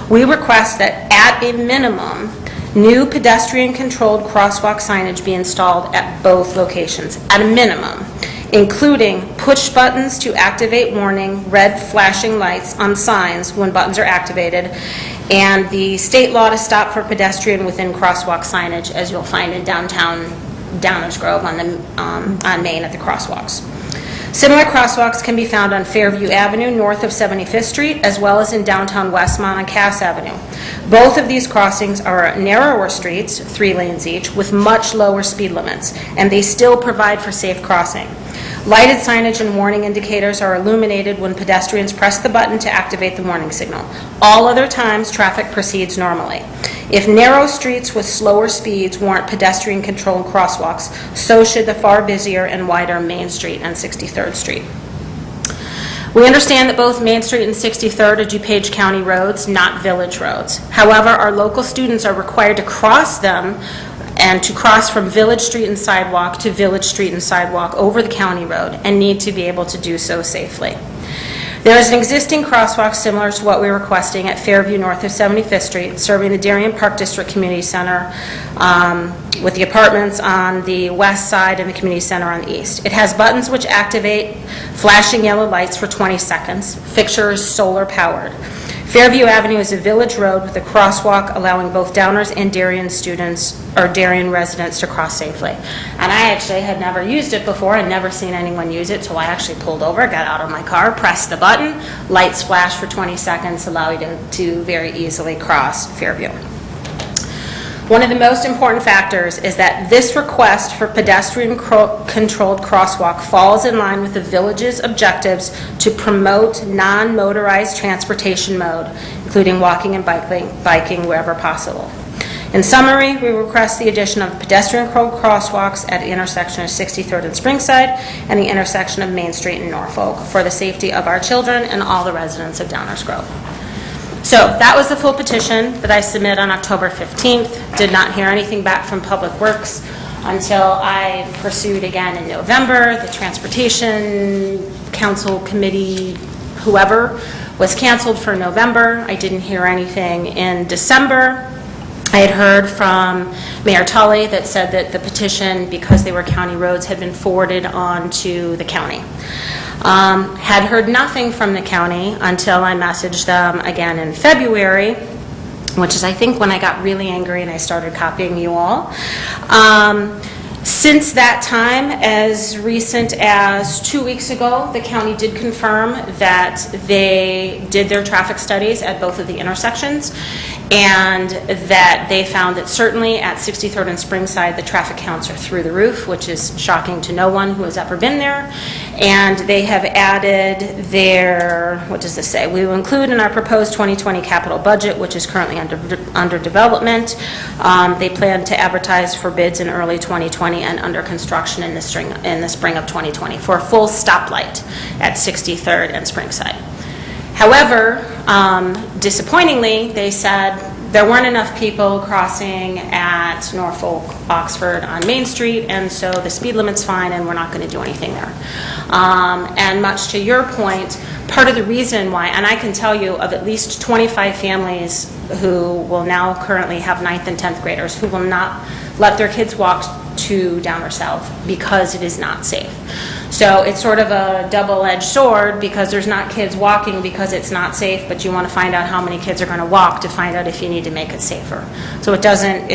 We request that at a minimum, new pedestrian-controlled crosswalk signage be installed at both locations, at a minimum, including push buttons to activate warning red flashing lights on signs when buttons are activated, and the state law to stop for pedestrian within crosswalk signage, as you'll find in downtown Downers Grove on Main at the crosswalks. Similar crosswalks can be found on Fairview Avenue north of 75th Street, as well as in downtown Westmont on Cass Avenue. Both of these crossings are narrower streets, 3 lanes each, with much lower speed limits, and they still provide for safe crossing. Lighted signage and warning indicators are illuminated when pedestrians press the button to activate the warning signal. All other times, traffic proceeds normally. If narrow streets with slower speeds warrant pedestrian-controlled crosswalks, so should the far busier and wider Main Street and 63rd Street. We understand that both Main Street and 63rd are DuPage County roads, not village roads. However, our local students are required to cross them and to cross from Village Street and Sidewalk to Village Street and Sidewalk over the county road and need to be able to do so safely. There is an existing crosswalk similar to what we're requesting at Fairview north of 75th Street, serving the Darien Park District Community Center with the apartments on the west side and the community center on the east. It has buttons which activate flashing yellow lights for 20 seconds. Fixture is solar powered. Fairview Avenue is a village road with a crosswalk allowing both Downers and Darien students or Darien residents to cross safely. And I actually had never used it before and never seen anyone use it, so I actually pulled over, got out of my car, pressed the button, lights flash for 20 seconds, allow you to very easily cross Fairview. One of the most important factors is that this request for pedestrian-controlled crosswalk falls in line with the village's objectives to promote non-motorized transportation mode, including walking and biking wherever possible. In summary, we request the addition of pedestrian-controlled crosswalks at the intersection of 63rd and Springside and the intersection of Main Street and Norfolk for the safety of our children and all the residents of Downers Grove. So that was the full petition that I submitted on October 15th. Did not hear anything back from Public Works until I pursued again in November. The Transportation Council Committee, whoever, was canceled for November. I didn't hear anything in December. I had heard from Mayor Tully that said that the petition, because they were county roads, had been forwarded on to the county. Had heard nothing from the county until I messaged them again in February, which is I think when I got really angry and I started copying you all. Since that time, as recent as 2 weeks ago, the county did confirm that they did their traffic studies at both of the intersections and that they found that certainly at 63rd and Springside the traffic counts are through the roof, which is shocking to no one who has ever been there. And they have added their, what does this say? We will include in our proposed 2020 capital budget, which is currently under development. They plan to advertise for bids in early 2020 and under construction in the spring of 2020 for a full stoplight at 63rd and Springside. However, disappointingly, they said there weren't enough people crossing at Norfolk, Oxford on Main Street, and so the speed limit's fine and we're not going to do anything there. And much to your point, part of the reason why, and I can tell you of at least 25 families who will now currently have 9th and 10th graders who will not let their kids walk to Down or South because it is not safe. So it's sort of a double-edged sword because there's not kids walking because it's not safe, but you want to find out how many kids are going to walk to find out if you need to make it safer. So it doesn't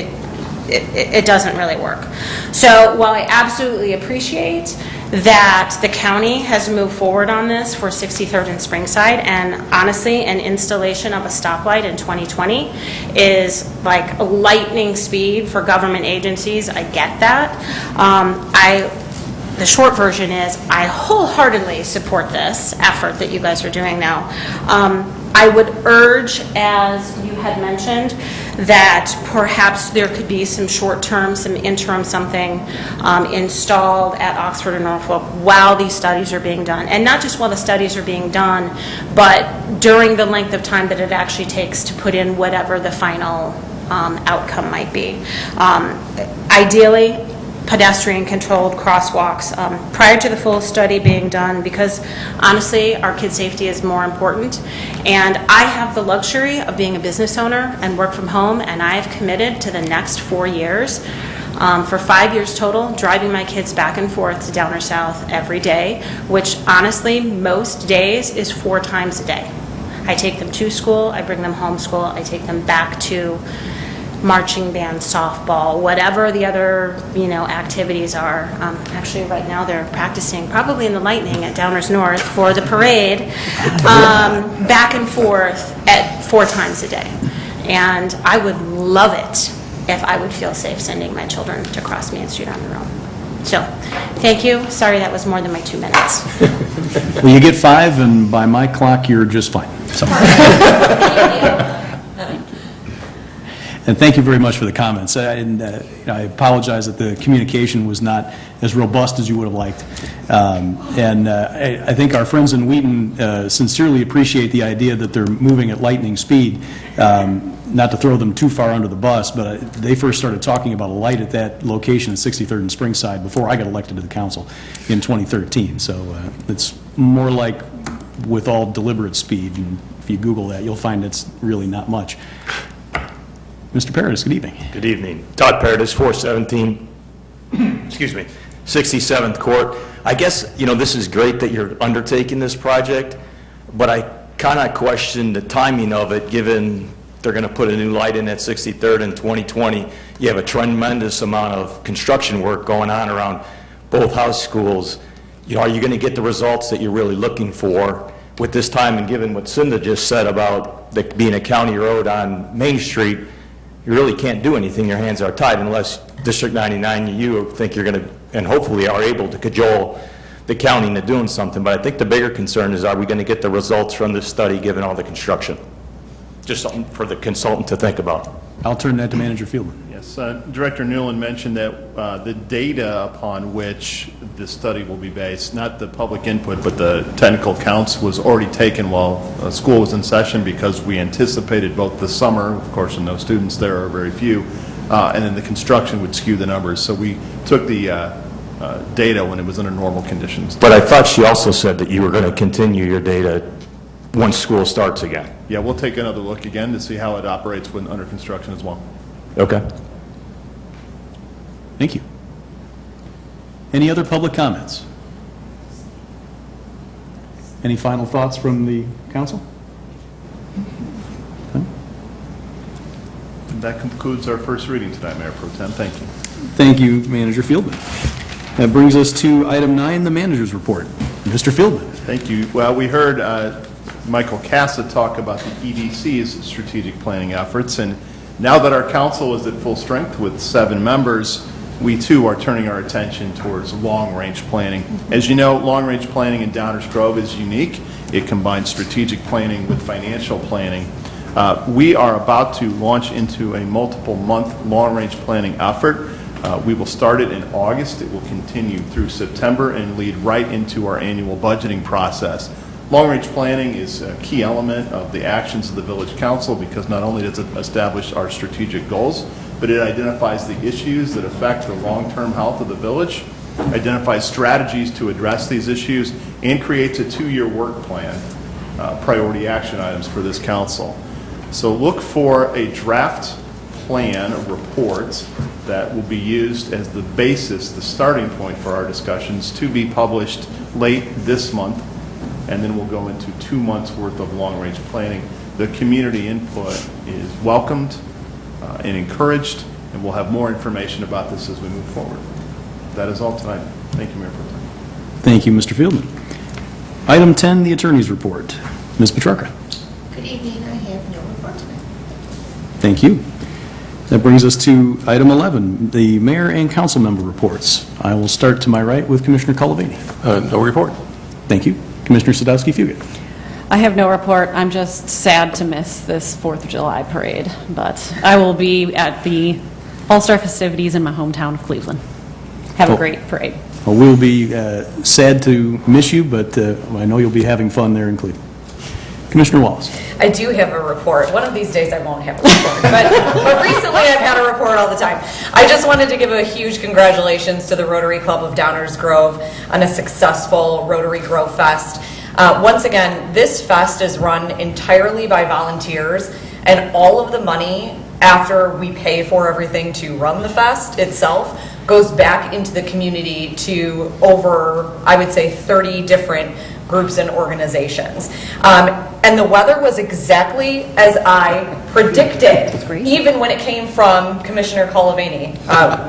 really work. So while I absolutely appreciate that the county has moved forward on this for 63rd and Springside, and honestly, an installation of a stoplight in 2020 is like lightning speed for government agencies. I get that. The short version is I wholeheartedly support this effort that you guys are doing now. I would urge, as you had mentioned, that perhaps there could be some short-term, some interim something installed at Oxford and Norfolk while these studies are being done. And not just while the studies are being done, but during the length of time that it actually takes to put in whatever the final outcome might be. Ideally, pedestrian-controlled crosswalks prior to the full study being done, because honestly, our kids' safety is more important. And I have the luxury of being a business owner and work from home, and I have committed to the next 4 years, for 5 years total, driving my kids back and forth to Down or South every day, which honestly, most days is 4 times a day. I take them to school, I bring them home school, I take them back to marching band, softball, whatever the other, activities are. Actually, right now they're practicing probably in the Lightning at Downers North for the parade, back and forth at 4 times a day. And I would love it if I would feel safe sending my children to cross Main Street on their own. So, thank you. Sorry that was more than my 2 minutes. Well, you get 5, and by my clock, you're just fine. So. And thank you very much for the comments. And I apologize that the communication was not as robust as you would have liked. I think our friends in Wheaton sincerely appreciate the idea that they're moving at lightning speed. Not to throw them too far under the bus, but they first started talking about a light at that location at 63rd and Springside before I got elected to the council in 2013. So it's more like with all deliberate speed. And if you Google that, you'll find it's really not much. Mr. Paradis, good evening. Good evening. Todd Paradis, 417, excuse me, 67th Court. I guess, this is great that you're undertaking this project, but I kind of question the timing of it, given they're going to put a new light in at 63rd in 2020. You have a tremendous amount of construction work going on around both house schools. Are you going to get the results that you're really looking for with this time? And given what Cinda just said about being a county road on Main Street, you really can't do anything. Your hands are tied unless District 99, you think you're going to, and hopefully are able to cajole the county into doing something. But I think the bigger concern is, are we going to get the results from this study given all the construction? Just something for the consultant to think about. I'll turn that to Manager Fieldman. Yes, Director Newland mentioned that the data upon which this study will be based, not the public input, but the technical counts, was already taken while school was in session, because we anticipated both the summer, of course, and no students there are very few, and then the construction would skew the numbers. So we took the data when it was under normal conditions. But I thought she also said that you were going to continue your data once school starts again. Yeah, we'll take another look again to see how it operates when under construction as well. Okay. Thank you. Any other public comments? Any final thoughts from the council? Okay. That concludes our first reading tonight, Mayor Pro Tem. Thank you. Thank you, Manager Fieldman. That brings us to item 9, the manager's report. Mr. Fieldman. Thank you. Well, we heard Michael Casa talk about the EDC's strategic planning efforts, and now that our council is at full strength with 7 members, we too are turning our attention towards long-range planning. As you know, long-range planning in Downers Grove is unique. It combines strategic planning with financial planning. We are about to launch into a multiple-month long-range planning effort. We will start it in August. It will continue through September and lead right into our annual budgeting process. Long-range planning is a key element of the actions of the Village Council, because not only does it establish our strategic goals, but it identifies the issues that affect the long-term health of the village, identifies strategies to address these issues, and creates a 2-year work plan, priority action items for this council. So look for a draft plan of reports that will be used as the basis, the starting point for our discussions, to be published late this month, and then we'll go into 2 months worth of long-range planning. The community input is welcomed and encouraged, and we'll have more information about this as we move forward. That is all tonight. Thank you, Mayor Pro Tem. Thank you, Mr. Fieldman. Item 10, the attorney's report. Ms. Petrarca. Good evening. I have no report tonight. Thank you. That brings us to item 11, the mayor and council member reports. I will start to my right with Commissioner Colavini. No report. Thank you. Commissioner Sadowski-Fugit. I have no report. I'm just sad to miss this 4th of July parade, but I will be at the All-Star festivities in my hometown of Cleveland. Have a great parade. Well, we'll be sad to miss you, but I know you'll be having fun there in Cleveland. Commissioner Wallace. I do have a report. One of these days I won't have a report, but recently I've had a report all the time. I just wanted to give a huge congratulations to the Rotary Club of Downers Grove on a successful Rotary Grove Fest. Once again, this fest is run entirely by volunteers, and all of the money after we pay for everything to run the fest itself goes back into the community to over, I would say, 30 different groups and organizations. And the weather was exactly as I predicted, even when it came from Commissioner Colavini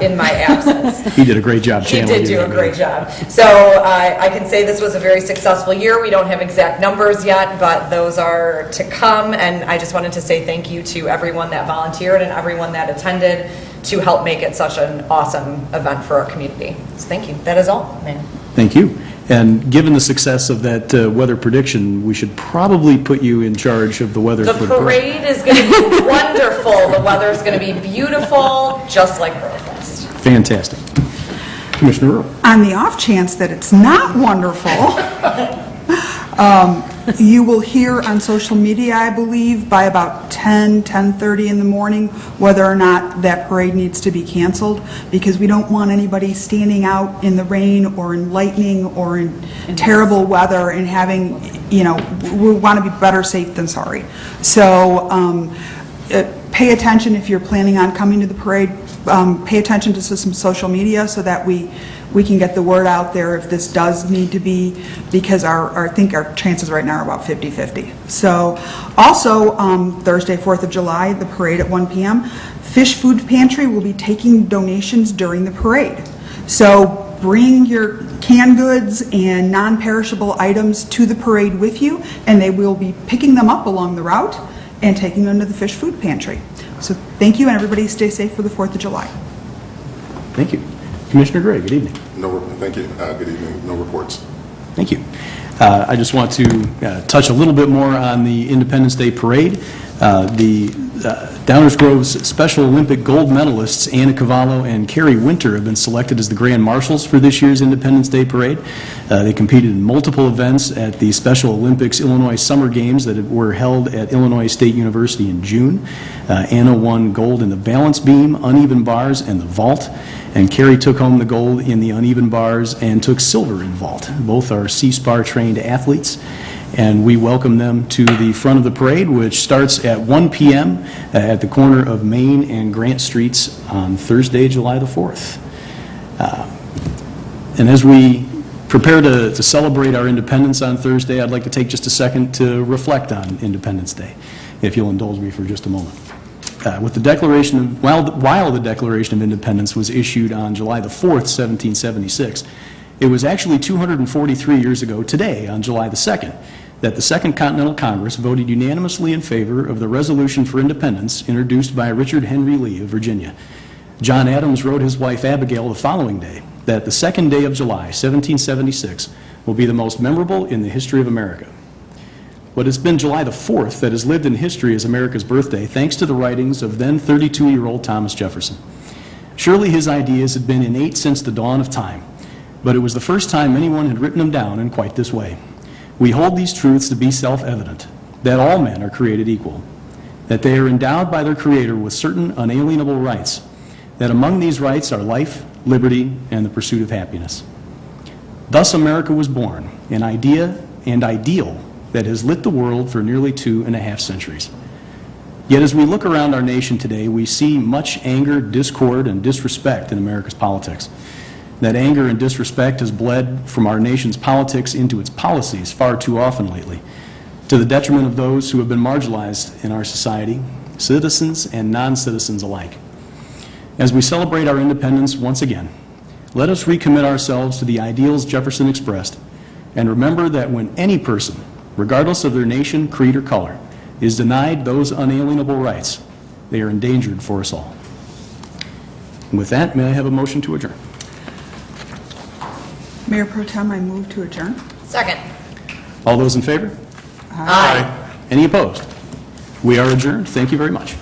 in my absence. He did a great job channeling. He did do a great job. So I can say this was a very successful year. We don't have exact numbers yet, but those are to come. And I just wanted to say thank you to everyone that volunteered and everyone that attended to help make it such an awesome event for our community. So thank you. That is all, Mayor. Thank you. And given the success of that weather prediction, we should probably put you in charge of the weather The for the parade. parade is going to be wonderful. The weather is going to be beautiful, just like Brofest. Fantastic. Commissioner Earl. On the off chance that it's not wonderful, you will hear on social media, I believe, by about 10:30 in the morning, whether or not that parade needs to be canceled, because we don't want anybody standing out in the rain or in lightning or in terrible weather and having, we want to be better safe than sorry. So pay attention if you're planning on coming to the parade. Pay attention to some social media so that we can get the word out there if this does need to be, because I think our chances right now are about 50-50. So also Thursday, 4th of July, the parade at 1 p.m., Fish Food Pantry will be taking donations during the parade. So bring your canned goods and non-perishable items to the parade with you, and they will be picking them up along the route and taking them to the Fish Food Pantry. So thank you, and everybody stay safe for the 4th of July. Thank you. Commissioner Gray, good evening. Thank you. Good evening. No reports. Thank you. I just want to touch a little bit more on the Independence Day Parade. The Downers Grove's Special Olympic gold medalists Anna Cavallo and Carrie Winter have been selected as the Grand Marshals for this year's Independence Day Parade. They competed in multiple events at the Special Olympics Illinois Summer Games that were held at Illinois State University in June. Anna won gold in the balance beam, uneven bars, and the vault. And Carrie took home the gold in the uneven bars and took silver in vault. Both are C-SPAR trained athletes, and we welcome them to the front of the parade, which starts at 1 p.m. At the corner of Main and Grant Streets on Thursday, July the 4th. And as we prepare to celebrate our independence on Thursday, I'd like to take just a second to reflect on Independence Day, if you'll indulge me for just a moment. With the Declaration of, while the Declaration of Independence was issued on July the 4th, 1776, it was actually 243 years ago today, on July the 2nd, that the Second Continental Congress voted unanimously in favor of the Resolution for Independence introduced by Richard Henry Lee of Virginia. John Adams wrote his wife Abigail the following day that the second day of July, 1776, will be the most memorable in the history of America. But it's been July the 4th that has lived in history as America's birthday, thanks to the writings of then 32-year-old Thomas Jefferson. Surely his ideas had been innate since the dawn of time, but it was the first time anyone had written them down in quite this way. We hold these truths to be self-evident, that all men are created equal, that they are endowed by their Creator with certain unalienable rights, that among these rights are life, liberty, and the pursuit of happiness. Thus America was born, an idea and ideal that has lit the world for nearly 2.5 centuries. Yet as we look around our nation today, we see much anger, discord, and disrespect in America's politics. That anger and disrespect has bled from our nation's politics into its policies far too often lately, to the detriment of those who have been marginalized in our society, citizens and non-citizens alike. As we celebrate our independence once again, let us recommit ourselves to the ideals Jefferson expressed, and remember that when any person, regardless of their nation, creed, or color, is denied those unalienable rights, they are endangered for us all. And with that, may I have a motion to adjourn? Mayor Pro Tem, I move to adjourn. Second. All those in favor? Aye. Any opposed? We are adjourned. Thank you very much.